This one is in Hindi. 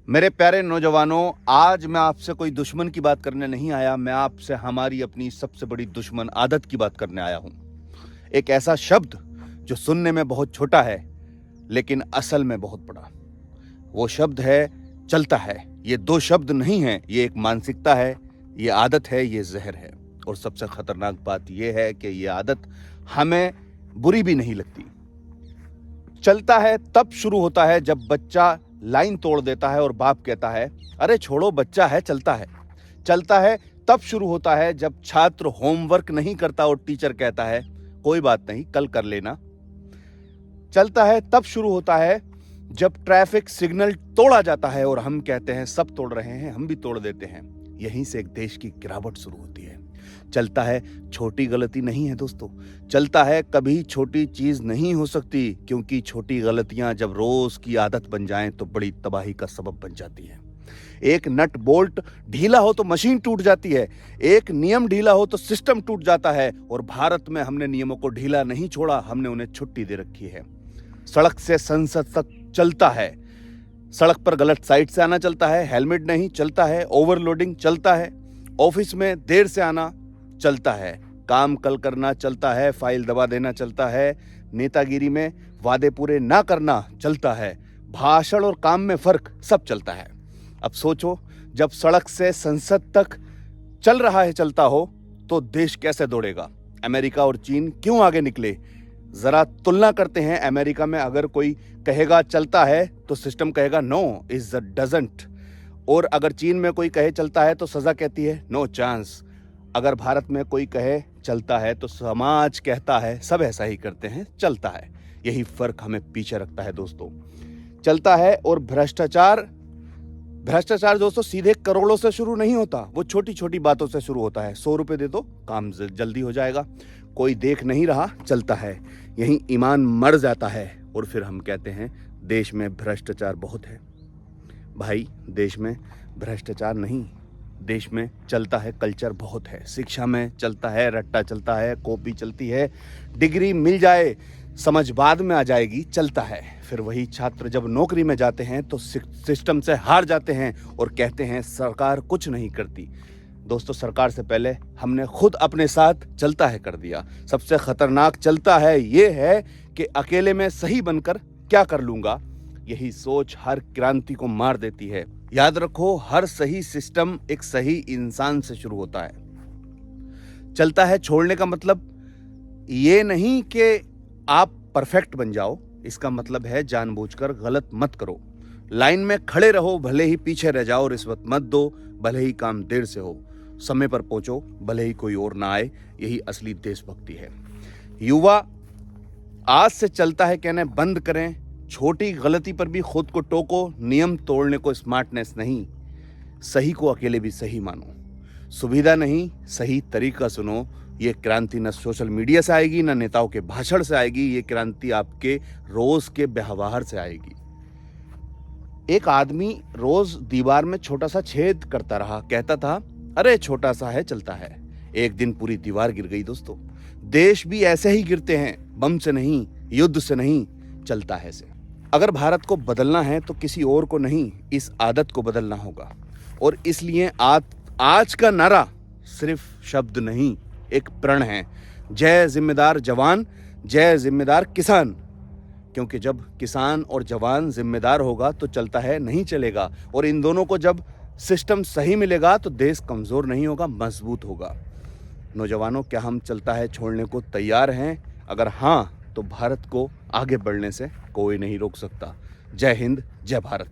मेरे प्यारे नौजवानों, आज मैं आपसे कोई दुश्मन की बात करने नहीं आया। मैं आपसे हमारी अपनी सबसे बड़ी दुश्मन आदत की बात करने आया हूं। एक ऐसा शब्द जो सुनने में बहुत छोटा है लेकिन असल में बहुत बड़ा। वो शब्द है चलता है। ये दो शब्द नहीं है, ये एक मानसिकता है, ये आदत है, ये जहर है। और सबसे खतरनाक बात यह है कि ये आदत हमें बुरी भी नहीं लगती। चलता है तब शुरू होता है जब बच्चा लाइन तोड़ देता है और बाप कहता है, अरे छोड़ो बच्चा है, चलता है। चलता है तब शुरू होता है जब छात्र होमवर्क नहीं करता और टीचर कहता है, कोई बात नहीं, कल कर लेना। चलता है तब शुरू होता है जब ट्रैफिक सिग्नल तोड़ा जाता है और हम कहते हैं सब तोड़ रहे हैं, हम भी तोड़ देते हैं। यहीं से एक देश की गिरावट शुरू होती है। चलता है छोटी गलती नहीं है दोस्तों। चलता है कभी छोटी चीज नहीं हो सकती, क्योंकि छोटी गलतियां जब रोज की आदत बन जाएं तो बड़ी तबाही का सबब बन जाती है। एक नट बोल्ट ढीला हो तो मशीन टूट जाती है, एक नियम ढीला हो तो सिस्टम टूट जाता है। और भारत में हमने नियमों को ढीला नहीं छोड़ा, हमने उन्हें छुट्टी दे रखी है। सड़क से संसद तक चलता है। सड़क पर गलत साइड से आना चलता है, हेलमेट नहीं चलता है, ओवरलोडिंग चलता है, ऑफिस में देर से आना चलता है, काम कल करना चलता है, फाइल दबा देना चलता है, नेतागिरी में वादे पूरे ना करना चलता है, भाषण और काम में फर्क सब चलता है। अब सोचो, जब सड़क से संसद तक चल रहा है चलता हो तो देश कैसे दौड़ेगा? अमेरिका और चीन क्यों आगे निकले? जरा तुलना करते हैं। अमेरिका में अगर कोई कहेगा चलता है तो सिस्टम कहेगा नो इज डजंट, और अगर चीन में कोई कहे चलता है तो सजा कहती है नो चांस। अगर भारत में कोई कहे चलता है तो समाज कहता है सब ऐसा ही करते हैं, चलता है। यही फर्क हमें पीछे रखता है दोस्तों। चलता है और भ्रष्टाचार दोस्तों सीधे करोड़ों से शुरू नहीं होता, वो छोटी छोटी बातों से शुरू होता है। 100 रुपए दे दो, काम जल्दी हो जाएगा, कोई देख नहीं रहा, चलता है। यही ईमान मर जाता है और फिर हम कहते हैं देश में भ्रष्टाचार बहुत है। भाई, देश में भ्रष्टाचार नहीं, देश में चलता है कल्चर बहुत है। शिक्षा में चलता है, रट्टा चलता है, कॉपी चलती है, डिग्री मिल जाए समझ बाद में आ जाएगी, चलता है। फिर वही छात्र जब नौकरी में जाते हैं तो सिस्टम से हार जाते हैं और कहते हैं सरकार कुछ नहीं करती। दोस्तों, सरकार से पहले हमने खुद अपने साथ चलता है कर दिया। सबसे खतरनाक चलता है ये है कि अकेले में सही बनकर क्या कर लूंगा। यही सोच हर क्रांति को मार देती है। याद रखो, हर सही सिस्टम एक सही इंसान से शुरू होता है। चलता है छोड़ने का मतलब ये नहीं कि आप परफेक्ट बन जाओ, इसका मतलब है जानबूझकर गलत मत करो। लाइन में खड़े रहो, भले ही पीछे रह जाओ, रिश्वत मत दो, भले ही काम देर से हो, समय पर पहुंचो, भले ही कोई और ना आए। यही असली देशभक्ति है। युवा आज से चलता है कहने बंद करें। छोटी गलती पर भी खुद को टोको। नियम तोड़ने को स्मार्टनेस नहीं, सही को अकेले भी सही मानो। सुविधा नहीं, सही तरीका सुनो। ये क्रांति न सोशल मीडिया से आएगी, न नेताओं के भाषण से आएगी। ये क्रांति आपके रोज के व्यवहार से आएगी। एक आदमी रोज दीवार में छोटा सा छेद करता रहा, कहता था अरे छोटा सा है, चलता है। एक दिन पूरी दीवार गिर गई दोस्तों। देश भी ऐसे ही गिरते हैं, बम से नहीं, युद्ध से नहीं, चलता है से। अगर भारत को बदलना है तो किसी और को नहीं, इस आदत को बदलना होगा। और इसलिए आज का नारा सिर्फ शब्द नहीं, एक प्रण है। जय जिम्मेदार जवान, जय जिम्मेदार किसान। क्योंकि जब किसान और जवान जिम्मेदार होगा तो चलता है नहीं चलेगा। और इन दोनों को जब सिस्टम सही मिलेगा तो देश कमजोर नहीं होगा, मजबूत होगा। नौजवानों, क्या हम चलता है छोड़ने को तैयार हैं? अगर हाँ, तो भारत को आगे बढ़ने से कोई नहीं रोक सकता। जय हिंद, जय भारत।